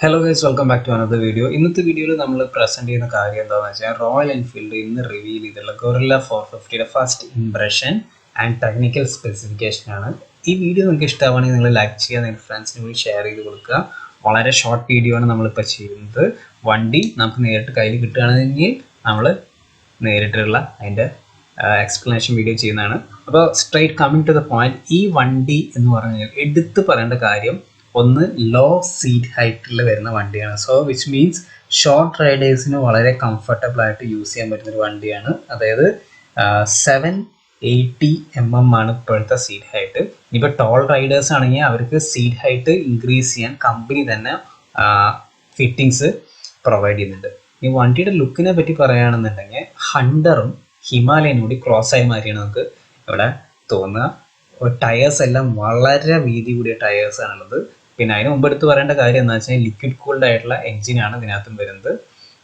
Hello guys, welcome back to another video. ഇന്നത്തെ വീഡിയോയിൽ നമ്മൾ പ്രസൻറ്റ് ചെയ്യുന്ന കാര്യം എന്താണെന്ന് വെച്ചാൽ റോയൽ എൻഫീൽഡ് ഇന്ന് റിവീൽ ചെയ്തിട്ടുള്ള ഗൊറില്ല 450യുടെ first impression and technical specification ആണ്. ഈ വീഡിയോ നിങ്ങൾക്ക് ഇഷ്ടമാണെങ്കിൽ നിങ്ങൾ ലൈക്ക് ചെയ്യുക, നിങ്ങളുടെ ഫ്രണ്ട്സിന് കൂടി ഷെയർ ചെയ്ത് കൊടുക്കുക. വളരെ ഷോർട്ട് വീഡിയോ ആണ് നമ്മളിപ്പോൾ ചെയ്യുന്നത്. വണ്ടി നമുക്ക് നേരിട്ട് കയ്യിൽ കിട്ടുകയാണെങ്കിൽ നമ്മൾ നേരിട്ടുള്ള അതിൻ്റെ എക്സ്പ്ലനേഷൻ വീഡിയോ ചെയ്യുന്നതാണ്. അപ്പോൾ straight coming to the point, ഈ വണ്ടി എന്ന് പറഞ്ഞാൽ എടുത്ത് പറയേണ്ട കാര്യം ഒന്ന് ലോ സീറ്റ് ഹൈറ്റിൽ വരുന്ന വണ്ടിയാണ്. സോ വിച്ച് മീൻസ് ഷോർട്ട് റൈഡേഴ്സിന് വളരെ കംഫർട്ടബിൾ ആയിട്ട് യൂസ് ചെയ്യാൻ പറ്റുന്ന ഒരു വണ്ടിയാണ്. അതായത് 780 mm ആണ് ഇപ്പോഴത്തെ സീറ്റ് ഹൈറ്റ്. ഇപ്പോൾ ടോൾ റൈഡേഴ്സ് ആണെങ്കിൽ അവർക്ക് സീറ്റ് ഹൈറ്റ് ഇൻക്രീസ് ചെയ്യാൻ കമ്പനി തന്നെ ഫിറ്റിങ്സ് പ്രൊവൈഡ് ചെയ്യുന്നുണ്ട്. ഈ വണ്ടിയുടെ ലുക്കിനെ പറ്റി പറയുകയാണെന്നുണ്ടെങ്കിൽ ഹണ്ടറും ഹിമാലയനും കൂടി ക്രോസ് ആയി മാറിയാണ് നമുക്ക് ഇവിടെ തോന്നുക. ടയേഴ്സ് എല്ലാം വളരെ വീതി കൂടിയ ടയേഴ്സാണുള്ളത്. പിന്നെ അതിന് മുമ്പ് എടുത്ത് പറയേണ്ട കാര്യം എന്താ വെച്ചാൽ ലിക്വിഡ് കൂൾഡ് ആയിട്ടുള്ള എഞ്ചിനാണ് ഇതിനകത്തും വരുന്നത്.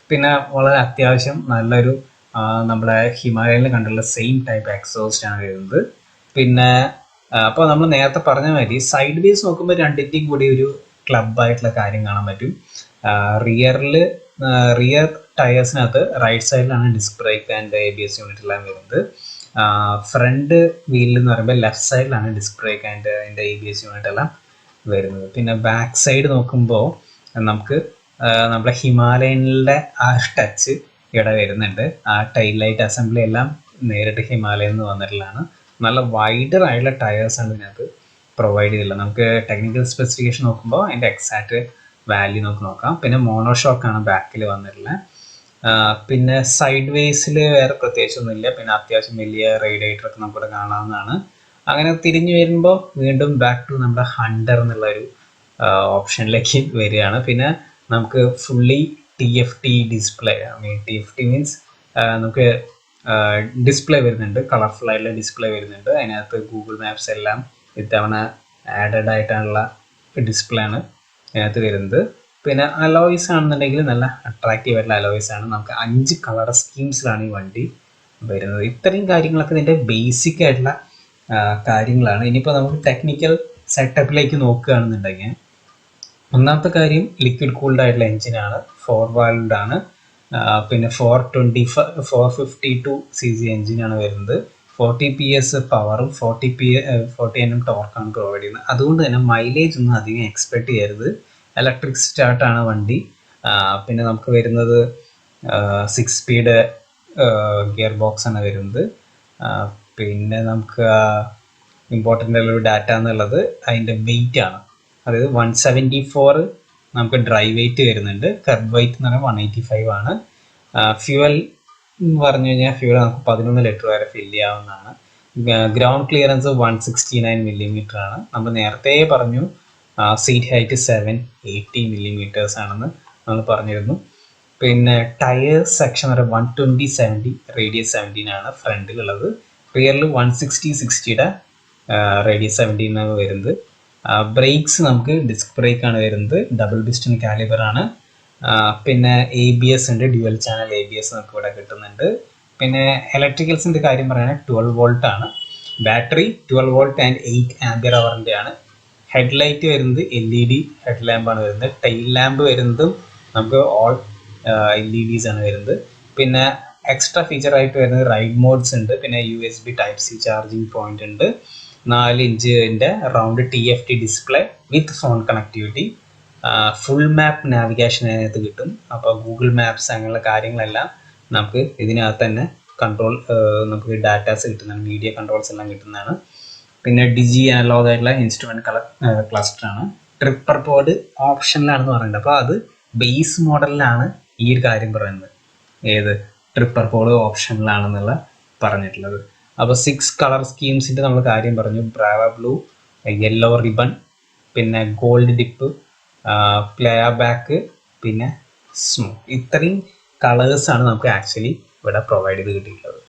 പിന്നെ വളരെ അത്യാവശ്യം നല്ലൊരു നമ്മുടെ ഹിമാലയനിൽ കണ്ടുള്ള സെയിം ടൈപ്പ് എക്സോസ്റ്റ് ആണ് വരുന്നത്. പിന്നെ അപ്പോൾ നമ്മൾ നേരത്തെ പറഞ്ഞ മാതിരി സൈഡ് വേസ് നോക്കുമ്പോൾ രണ്ടിൻ്റെയും കൂടി ഒരു ക്ലബായിട്ടുള്ള കാര്യം കാണാൻ പറ്റും. റിയർ ടയേഴ്സിനകത്ത് റൈറ്റ് സൈഡിലാണ് disc brake and ABS unit എല്ലാം വരുന്നത്. ഫ്രണ്ട് വീലിൽ എന്ന് പറയുമ്പോൾ ലെഫ്റ്റ് സൈഡിലാണ് ഡിസ്ക് ബ്രേക്ക് ആൻഡ് അതിൻ്റെ ABS യൂണിറ്റ് എല്ലാം വരുന്നത്. പിന്നെ ബാക്ക് സൈഡ് നോക്കുമ്പോൾ നമുക്ക് നമ്മുടെ ഹിമാലയനിലെ ആ ടച്ച് ഇവിടെ വരുന്നുണ്ട്. ആ ടൈൽ ലൈറ്റ് അസംബ്ലി എല്ലാം നേരിട്ട് ഹിമാലയൻ നിന്ന് വന്നിട്ടുള്ളതാണ്. നല്ല വൈഡർ ആയിട്ടുള്ള ടയേഴ്സാണ് ഇതിനകത്ത് പ്രൊവൈഡ് ചെയ്തിട്ടുള്ളത്. നമുക്ക് ടെക്നിക്കൽ സ്പെസിഫിക്കേഷൻ നോക്കുമ്പോൾ അതിൻ്റെ എക്സാക്റ്റ് വാല്യൂ നോക്കാം. പിന്നെ മോണോഷോക്കാണ് ബാക്കിൽ വന്നിട്ടുള്ളത്. പിന്നെ സൈഡ് വേസിൽ വേറെ പ്രത്യേകിച്ചൊന്നുമില്ല. പിന്നെ അത്യാവശ്യം വലിയ റേഡിയേറ്ററൊക്കെ നമുക്കിവിടെ കാണാവുന്നതാണ്. അങ്ങനെ തിരിഞ്ഞു വരുമ്പോൾ വീണ്ടും ബാക്ക് ടു നമ്മുടെ ഹണ്ടർ എന്നുള്ളൊരു ഓപ്ഷനിലേക്ക് വരികയാണ്. പിന്നെ നമുക്ക് fully TFT display, TFT means നമുക്ക് ഡിസ്പ്ലേ വരുന്നുണ്ട്, കളർഫുൾ ആയിട്ടുള്ള ഡിസ്പ്ലേ വരുന്നുണ്ട്. അതിനകത്ത് ഗൂഗിൾ മാപ്സ് എല്ലാം ഇത്തവണ ആഡഡ് ആയിട്ടുള്ള ഡിസ്പ്ലേ ആണ് അതിനകത്ത് വരുന്നത്. പിന്നെ അലോയ്സ് ആണെന്നുണ്ടെങ്കിൽ നല്ല അട്രാക്റ്റീവ് ആയിട്ടുള്ള അലോയ്സ് ആണ്. നമുക്ക് 5 കളർ സ്കീംസിലാണ് ഈ വണ്ടി വരുന്നത്. ഇത്രയും കാര്യങ്ങളൊക്കെ ഇതിൻ്റെ ബേസിക് ആയിട്ടുള്ള കാര്യങ്ങളാണ്. ഇനിയിപ്പോൾ നമുക്ക് ടെക്നിക്കൽ സെറ്റപ്പിലേക്ക് നോക്കുകയാണെന്നുണ്ടെങ്കിൽ ഒന്നാമത്തെ കാര്യം ലിക്വിഡ് കൂൾഡ് ആയിട്ടുള്ള എഞ്ചിനാണ്, 4 വാൽവ്ഡ് ആണ്. പിന്നെ 452 cc എഞ്ചിനാണ് വരുന്നത്. 40 PS പവറും 40 Nm ടോർക്കാണ് പ്രൊവൈഡ് ചെയ്യുന്നത്. അതുകൊണ്ട് തന്നെ മൈലേജ് ഒന്നും അധികം എക്സ്പെക്ട് ചെയ്യരുത്. ഇലക്ട്രിക് സ്റ്റാർട്ടാണ് വണ്ടി. പിന്നെ നമുക്ക് വരുന്നത് 6 സ്പീഡ് ഗിയർ ബോക്സ് ആണ് വരുന്നത്. പിന്നെ നമുക്ക് ഇമ്പോർട്ടൻ്റ് ആയിട്ടുള്ള ഡാറ്റ എന്നുള്ളത് അതിൻ്റെ വെയിറ്റ് ആണ്. അതായത് 174 നമുക്ക് ഡ്രൈ വെയിറ്റ് വരുന്നുണ്ട്. കർബ് വെയിറ്റ് എന്ന് പറയുമ്പോൾ 185 ആണ്. ഫ്യൂവൽ എന്ന് പറഞ്ഞു കഴിഞ്ഞാൽ ഫ്യൂവൽ നമുക്ക് 11 ലിറ്റർ വരെ ഫില്ല് ചെയ്യാവുന്നതാണ്. ഗ്രൗണ്ട് ക്ലിയറൻസ് 169 mm ആണ്. നമ്മൾ നേരത്തെ പറഞ്ഞു സീറ്റ് ഹൈറ്റ് 780 mm ആണെന്ന് നമ്മൾ പറഞ്ഞിരുന്നു. പിന്നെ ടയർ സെക്ഷൻ വരെ 120/70 റേഡിയസ് 17 ആണ് ഫ്രണ്ടിലുള്ളത്. റിയറിൽ 160/60യുടെ റേഡിയസ് 17 വരുന്നത്. ബ്രേക്സ് നമുക്ക് ഡിസ്ക് ബ്രേക്ക് ആണ് വരുന്നത്. ഡബിൾ പിസ്റ്റൺ കാലിബർ ആണ്. പിന്നെ ABS ഉണ്ട്, ഡ്യുവൽ ചാനൽ ABS നമുക്ക് ഇവിടെ കിട്ടുന്നുണ്ട്. പിന്നെ ഇലക്ട്രിക്കൽസിൻ്റെ കാര്യം പറയുകയാണെങ്കിൽ 12 volt ആണ്. ബാറ്ററി 12 volt ആൻഡ് 8 ആംപിയർ ആണ്. ഹെഡ്ലൈറ്റ് വരുന്നത് LED ഹെഡ് ലാമ്പാണ് വരുന്നത്. ടെയിൽ ലാമ്പ് വരുന്നതും നമുക്ക് ഓൾ LEDs ആണ് വരുന്നത്. പിന്നെ എക്സ്ട്രാ ഫീച്ചർ ആയിട്ട് വരുന്നത് റൈഡ് മോഡ്സ് ഉണ്ട്. പിന്നെ USB Type-C ചാർജിങ് പോയിന്റ് ഉണ്ട്. 4 ഇഞ്ചിൻ്റെ റൗണ്ട് TFT ഡിസ്പ്ലേ വിത്ത് ഫോൺ കണക്ടിവിറ്റി. ഫുൾ മാപ്പ് നാവിഗേഷൻ അതിനകത്ത് കിട്ടും. അപ്പോൾ ഗൂഗിൾ മാപ്സ് അങ്ങനെയുള്ള കാര്യങ്ങളെല്ലാം നമുക്ക് ഇതിനകത്ത് തന്നെ കൺട്രോൾ, നമുക്ക് ഡാറ്റാസ് കിട്ടുന്നതാണ്, മീഡിയ കൺട്രോൾസ് എല്ലാം കിട്ടുന്നതാണ്. പിന്നെ ഡിജി അനലോഗ് ആയിട്ടുള്ള ഇൻസ്ട്രുമെൻറ്റ് ക്ലസ്റ്റർ ആണ്. ട്രിപ്പർ ബോർഡ് ഓപ്ഷനിലാണെന്ന് പറയുന്നത്. അപ്പോൾ അത് ബേസ് മോഡലിലാണ് ഈ ഒരു കാര്യം പറയുന്നത്. ഏത് ട്രിപ്പർ ബോർഡ് ഓപ്ഷനിലാണെന്നുള്ള പറഞ്ഞിട്ടുള്ളത്. അപ്പോൾ 6 കളർ സ്കീംസിൻ്റെ നമ്മൾ കാര്യം പറഞ്ഞു. ബ്രാവ ബ്ലൂ, യെല്ലോ റിബൺ, പിന്നെ ഗോൾഡ് ഡിപ്പ്, പ്ലേ ബാക്ക്, പിന്നെ സ്മോ. ഇത്രയും കളേഴ്സാണ് നമുക്ക് ആക്ച്വലി ഇവിടെ പ്രൊവൈഡ് ചെയ്ത് കിട്ടിയിട്ടുള്ളത്.